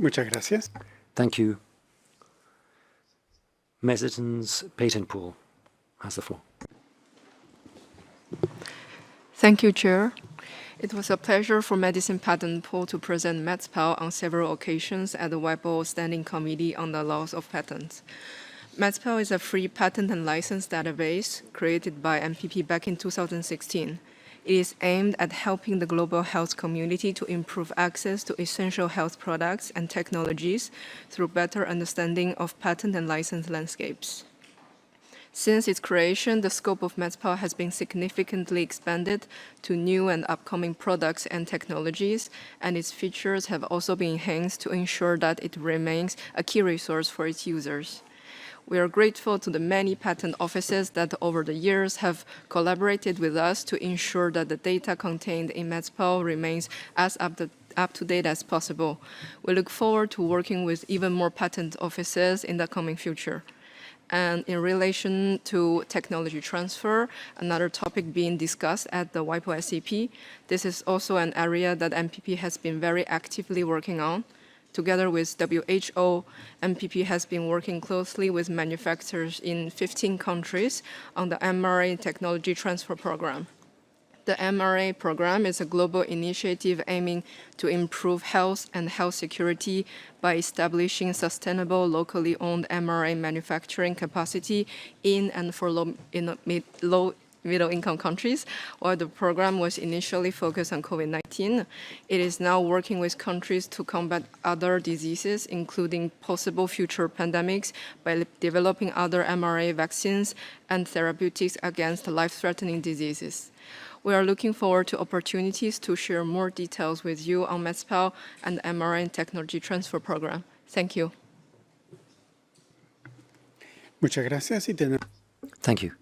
Muchas gracias. Thank you. Medicine's patent pool has the floor. Thank you, Chair. It was a pleasure for Medicine Patent Pool to present MedSpal on several occasions at the WIPO Standing Committee on the Laws of Patents. MedSpal is a free patent and license database created by MPP back in 2016. It is aimed at helping the global health community to improve access to essential health products and technologies through better understanding of patent and license landscapes. Since its creation, the scope of MedSpal has been significantly expanded to new and upcoming products and technologies, and its features have also been enhanced to ensure that it remains a key resource for its users. We are grateful to the many patent offices that over the years have collaborated with us to ensure that the data contained in MedSpal remains as up to date as possible. We look forward to working with even more patent offices in the coming future. And in relation to technology transfer, another topic being discussed at the WIPO SCP, this is also an area that MPP has been very actively working on. Together with WHO, MPP has been working closely with manufacturers in 15 countries on the mRNA technology transfer program. The mRNA program is a global initiative aiming to improve health and health security by establishing sustainable, locally owned mRNA manufacturing capacity in and for low middle-income countries. While the program was initially focused on COVID-19, it is now working with countries to combat other diseases, including possible future pandemics, by developing other mRNA vaccines and therapeutics against life-threatening diseases. We are looking forward to opportunities to share more details with you on MedSpal and the mRNA Technology Transfer Program. Thank you. Muchas gracias. Thank you.